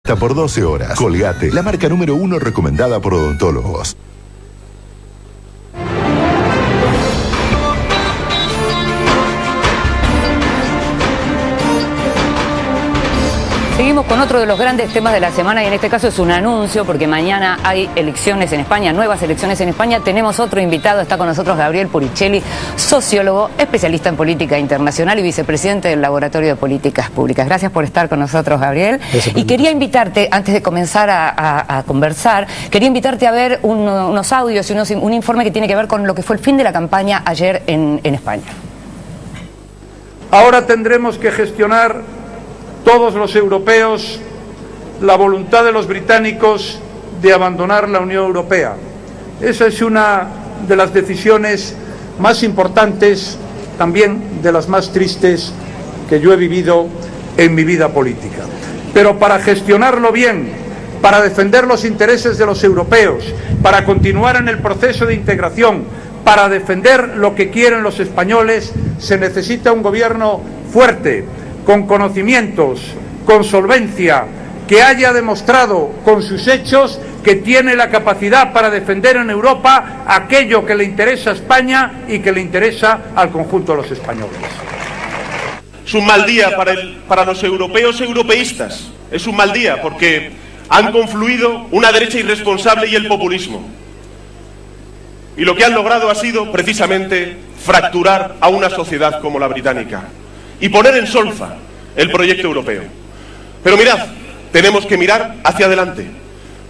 Hasta por 12 horas. Colgate, la marca número 1 recomendada por odontólogos. Seguimos con otro de los grandes temas de la semana y en este caso es un anuncio porque mañana hay elecciones en España, nuevas elecciones en España. Tenemos otro invitado, está con nosotros Gabriel Puricelli, sociólogo, especialista en política internacional y vicepresidente del Laboratorio de Políticas Públicas. Gracias por estar con nosotros, Gabriel. Y quería invitarte, antes de comenzar a conversar, quería invitarte a ver unos audios y un informe que tiene que ver con lo que fue el fin de la campaña ayer en España. Ahora tendremos que gestionar todos los europeos la voluntad de los británicos de abandonar la Unión Europea. Esa es una de las decisiones más importantes, también de las más tristes que yo he vivido en mi vida política. Pero para gestionarlo bien, para defender los intereses de los europeos, para continuar en el proceso de integración, para defender lo que quieren los españoles, se necesita un gobierno fuerte, con conocimientos, con solvencia, que haya demostrado con sus hechos que tiene la capacidad para defender en Europa aquello que le interesa a España y que le interesa al conjunto de los españoles. Es un mal día para los europeos europeístas. Es un mal día porque han confluido una derecha irresponsable y el populismo. Y lo que han logrado ha sido precisamente fracturar a una sociedad como la británica y poner en solfa el proyecto europeo. Pero mirad, tenemos que mirar hacia adelante.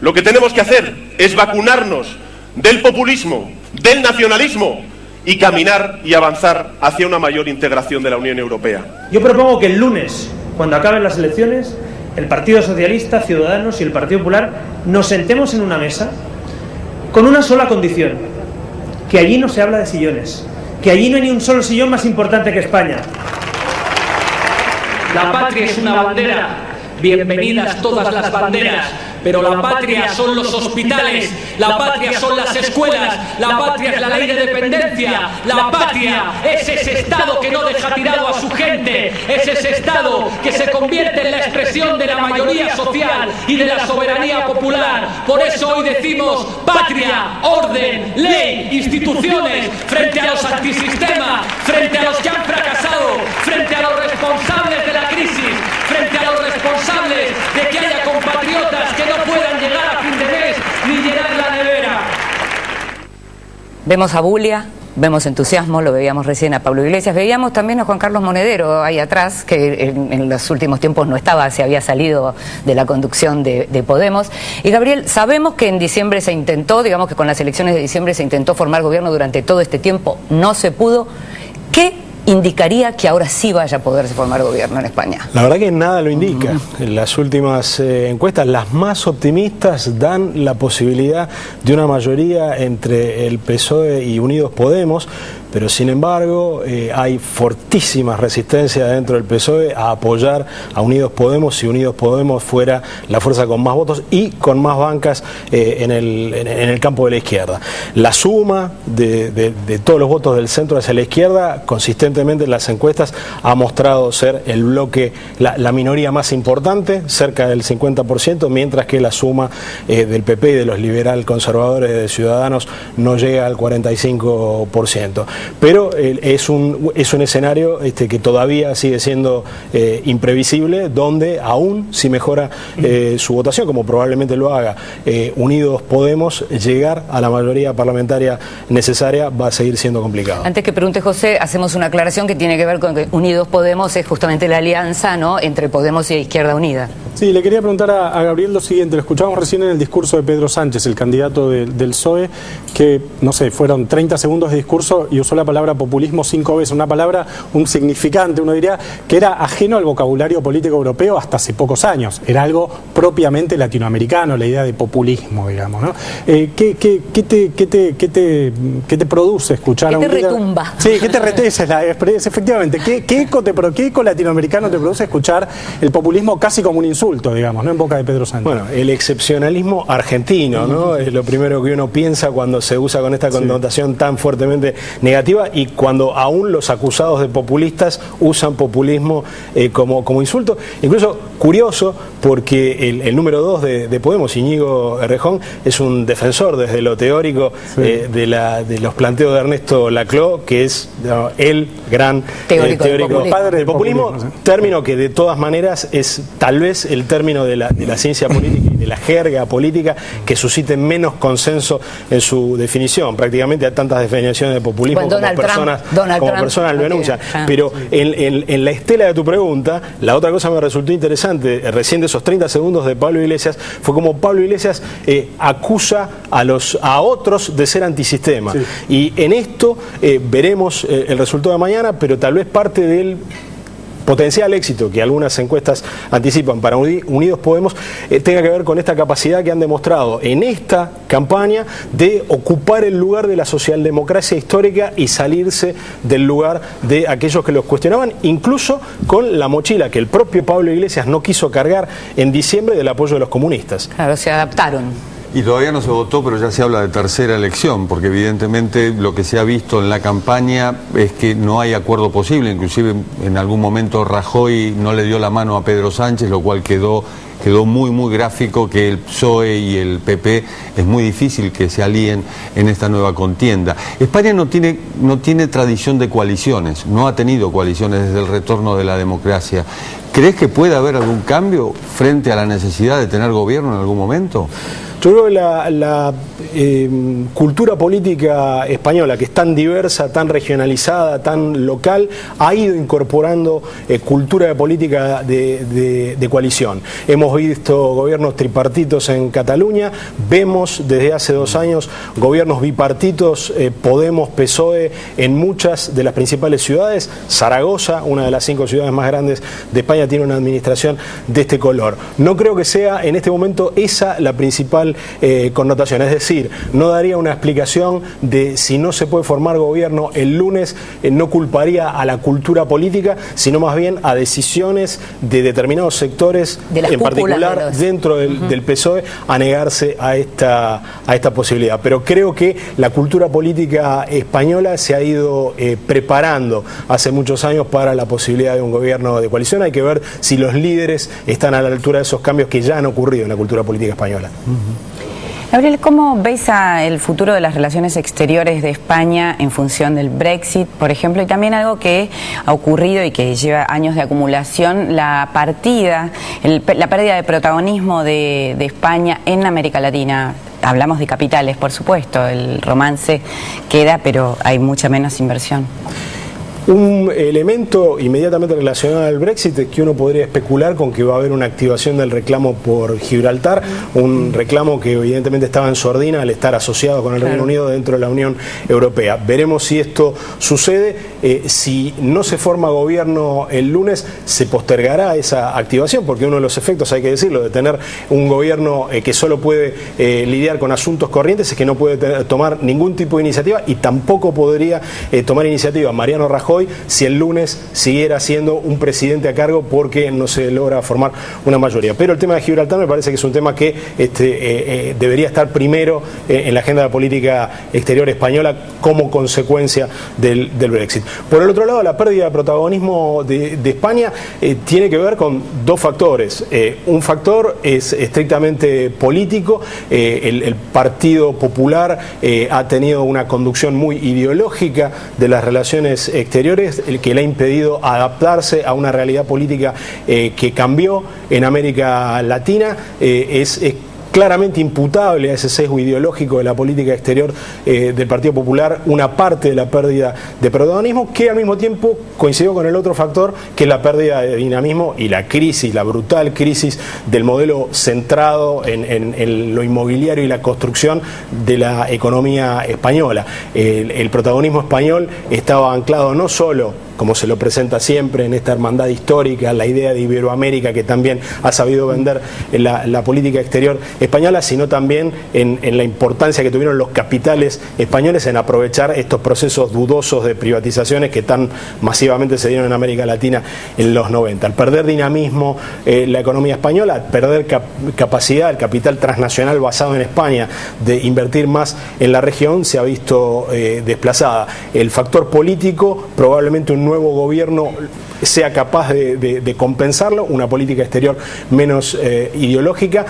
Lo que tenemos que hacer es vacunarnos del populismo, del nacionalismo y caminar y avanzar hacia una mayor integración de la Unión Europea. Yo propongo que el lunes, cuando acaben las elecciones, el Partido Socialista, Ciudadanos y el Partido Popular nos sentemos en una mesa con una sola condición: que allí no se habla de sillones, que allí no hay ni un solo sillón más importante que España. La patria es una bandera, bienvenidas todas las banderas, pero la patria son los hospitales, la patria son las escuelas, la patria es la ley de dependencia, la patria es ese Estado que no deja tirado a su gente, es ese Estado que se convierte en la expresión de la mayoría social y de la soberanía popular. Por eso hoy decimos patria, orden, ley, instituciones, frente a los antisistemas, frente a los que han fracasado, frente a los responsables de la crisis, frente a los responsables de que haya compatriotas que no puedan llegar a fin de mes ni llenar la nevera. Vemos a Bulia, vemos entusiasmo, lo veíamos recién a Pablo Iglesias, veíamos también a Juan Carlos Monedero ahí atrás, que en los últimos tiempos no estaba, se había salido de la conducción de Podemos. Y Gabriel, sabemos que en diciembre se intentó, digamos que con las elecciones de diciembre se intentó formar gobierno durante todo este tiempo, no se pudo. ¿Qué indicaría que ahora sí vaya a poderse formar gobierno en España? La verdad que nada lo indica. Las últimas encuestas, las más optimistas, dan la posibilidad de una mayoría entre el PSOE y Unidos Podemos, pero sin embargo hay fortísima resistencia dentro del PSOE a apoyar a Unidos Podemos si Unidos Podemos fuera la fuerza con más votos y con más bancas en el campo de la izquierda. La suma de todos los votos del centro hacia la izquierda, consistentemente en las encuestas, ha mostrado ser el bloque, la minoría más importante, cerca del 50%, mientras que la suma del PP y de los liberal conservadores de Ciudadanos no llega al 45%. Pero es un escenario que todavía sigue siendo imprevisible, donde aún si mejora su votación, como probablemente lo haga Unidos Podemos, llegar a la mayoría parlamentaria necesaria va a seguir siendo complicado. Antes que pregunte José, hacemos una aclaración que tiene que ver con que Unidos Podemos es justamente la alianza, ¿no?, entre Podemos y Izquierda Unida. Sí, le quería preguntar a Gabriel lo siguiente. Lo escuchamos recién en el discurso de Pedro Sánchez, el candidato del PSOE, que, no sé, fueron 30 segundos de discurso y usó la palabra populismo 5 veces, una palabra, un significante, uno diría, que era ajeno al vocabulario político europeo hasta hace pocos años. Era algo propiamente latinoamericano, la idea de populismo, digamos, ¿no? ¿Qué te produce escuchar a un líder? ¿Qué te retumba? Sí, ¿qué te retumba? Efectivamente, ¿qué eco latinoamericano te produce escuchar el populismo casi como un insulto, digamos, ¿no?, en boca de Pedro Sánchez? Bueno, el excepcionalismo argentino, ¿no? Es lo primero que uno piensa cuando se usa con esta connotación tan fuertemente negativa y cuando aún los acusados de populistas usan populismo como insulto. Incluso curioso, porque el número 2 de Podemos, Íñigo Errejón, es un defensor desde lo teórico de los planteos de Ernesto Laclau, que es el gran teórico del populismo, término que de todas maneras es tal vez el término de la ciencia política y de la jerga política que suscite menos consenso en su definición. Prácticamente hay tantas definiciones de populismo como personas lo enuncian. Pero en la estela de tu pregunta, la otra cosa que me resultó interesante recién de esos 30 segundos de Pablo Iglesias fue como Pablo Iglesias acusa a otros de ser antisistema. Sí. Y en esto veremos el resultado de mañana, pero tal vez parte del potencial éxito que algunas encuestas anticipan para Unidos Podemos tenga que ver con esta capacidad que han demostrado en esta campaña de ocupar el lugar de la socialdemocracia histórica y salirse del lugar de aquellos que los cuestionaban, incluso con la mochila que el propio Pablo Iglesias no quiso cargar en diciembre del apoyo de los comunistas. Claro, se adaptaron. Y todavía no se votó, pero ya se habla de tercera elección, porque evidentemente lo que se ha visto en la campaña es que no hay acuerdo posible. Inclusive en algún momento Rajoy no le dio la mano a Pedro Sánchez, lo cual quedó muy gráfico, que el PSOE y el PP es muy difícil que se alíen en esta nueva contienda. España no tiene tradición de coaliciones, no ha tenido coaliciones desde el retorno de la democracia. ¿Crees que puede haber algún cambio frente a la necesidad de tener gobierno en algún momento? Yo creo que la cultura política española, que es tan diversa, tan regionalizada, tan local, ha ido incorporando cultura de política de coalición. Hemos visto gobiernos tripartitos en Cataluña, vemos desde hace 2 años gobiernos bipartitos, Podemos, PSOE, en muchas de las principales ciudades. Zaragoza, una de las 5 ciudades más grandes de España, tiene una administración de este color. No creo que sea en este momento esa la principal connotación, es decir, no daría una explicación de si no se puede formar gobierno el lunes, no culparía a la cultura política, sino más bien a decisiones de determinados sectores, en particular dentro del PSOE, a negarse a esta posibilidad. Pero creo que la cultura política española se ha ido preparando hace muchos años para la posibilidad de un gobierno de coalición. Hay que ver si los líderes están a la altura de esos cambios que ya han ocurrido en la cultura política española. Gabriel, ¿cómo ves el futuro de las relaciones exteriores de España en función del Brexit, por ejemplo? Y también algo que ha ocurrido y que lleva años de acumulación, la pérdida de protagonismo de España en América Latina. Hablamos de capitales, por supuesto, el romance queda, pero hay mucha menos inversión. Un elemento inmediatamente relacionado al Brexit es que uno podría especular con que va a haber una activación del reclamo por Gibraltar, un reclamo que evidentemente estaba en sordina al estar asociado con el Reino Unido dentro de la Unión Europea. Veremos si esto sucede. Si no se forma gobierno el lunes, se postergará esa activación, porque uno de los efectos, hay que decirlo, de tener un gobierno que solo puede lidiar con asuntos corrientes es que no puede tomar ningún tipo de iniciativa, y tampoco podría tomar iniciativa Mariano Rajoy si el lunes siguiera siendo un presidente a cargo, porque no se logra formar una mayoría. Pero el tema de Gibraltar me parece que es un tema que debería estar primero en la agenda de la política exterior española como consecuencia del Brexit. Por el otro lado, la pérdida de protagonismo de España tiene que ver con 2 factores. Un factor es estrictamente político. El Partido Popular ha tenido una conducción muy ideológica de las relaciones exteriores, el que le ha impedido adaptarse a una realidad política que cambió en América Latina. Es claramente imputable a ese sesgo ideológico de la política exterior del Partido Popular una parte de la pérdida de protagonismo, que al mismo tiempo coincidió con el otro factor, que es la pérdida de dinamismo y la crisis, la brutal crisis del modelo centrado en lo inmobiliario y la construcción de la economía española. El protagonismo español estaba anclado no solo, como se lo presenta siempre, en esta hermandad histórica, la idea de Iberoamérica, que también ha sabido vender la política exterior española, sino también en la importancia que tuvieron los capitales españoles en aprovechar estos procesos dudosos de privatizaciones que tan masivamente se dieron en América Latina en los 90. Al perder dinamismo la economía española, al perder capacidad, el capital transnacional basado en España de invertir más en la región, se ha visto desplazada. El factor político, probablemente un un nuevo gobierno sea capaz de compensarlo, una política exterior menos ideológica,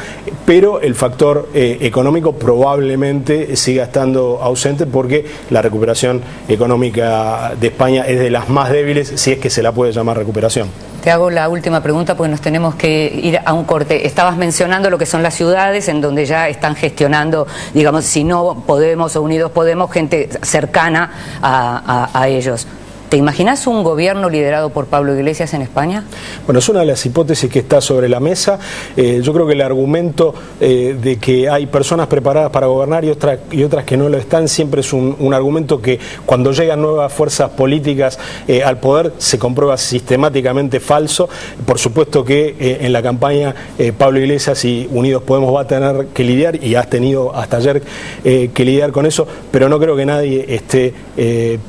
pero el factor económico probablemente siga estando ausente porque la recuperación económica de España es de las más débiles, si es que se la puede llamar recuperación. Te hago la última pregunta porque nos tenemos que ir a un corte. Estabas mencionando lo que son las ciudades en donde ya están gestionando, digamos, si no Podemos o Unidos Podemos, gente cercana a ellos. ¿Te imaginas un gobierno liderado por Pablo Iglesias en España? Bueno, es una de las hipótesis que está sobre la mesa. Yo creo que el argumento de que hay personas preparadas para gobernar y otras que no lo están, siempre es un argumento que cuando llegan nuevas fuerzas políticas al poder se comprueba sistemáticamente falso. Por supuesto que en la campaña Pablo Iglesias y Unidos Podemos va a tener que lidiar, y has tenido hasta ayer que lidiar con eso, pero no creo que nadie esté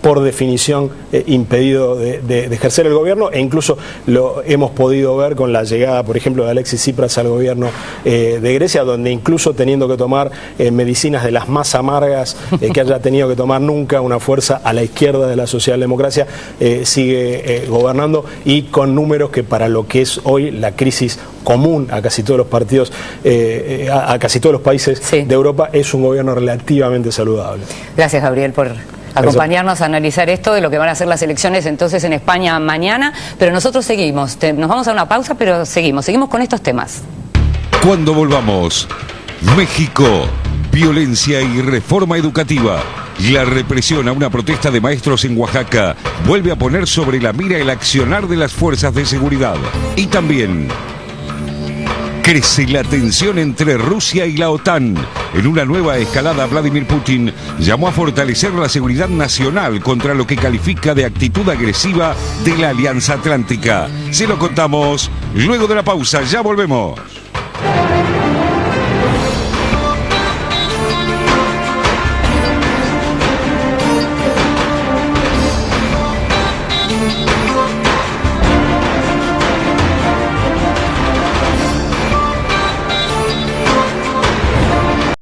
por definición impedido de ejercer el gobierno, e incluso lo hemos podido ver con la llegada, por ejemplo, de Alexis Tsipras al gobierno de Grecia, donde incluso teniendo que tomar medicinas de las más amargas que haya tenido que tomar nunca una fuerza a la izquierda de la socialdemocracia, sigue gobernando, y con números que para lo que es hoy la crisis común a casi todos los partidos, a casi todos los países de Europa, es un gobierno relativamente saludable. Gracias, Gabriel, por acompañarnos a analizar esto de lo que van a ser las elecciones entonces en España mañana, pero nosotros seguimos, nos vamos a una pausa, pero seguimos con estos temas. Cuando volvamos, México, violencia y reforma educativa. La represión a una protesta de maestros en Oaxaca vuelve a poner sobre la mira el accionar de las fuerzas de seguridad. Y también crece la tensión entre Rusia y la OTAN. En una nueva escalada, Vladimir Putin llamó a fortalecer la seguridad nacional contra lo que califica de actitud agresiva de la Alianza Atlántica. Se lo contamos luego de la pausa. Ya volvemos.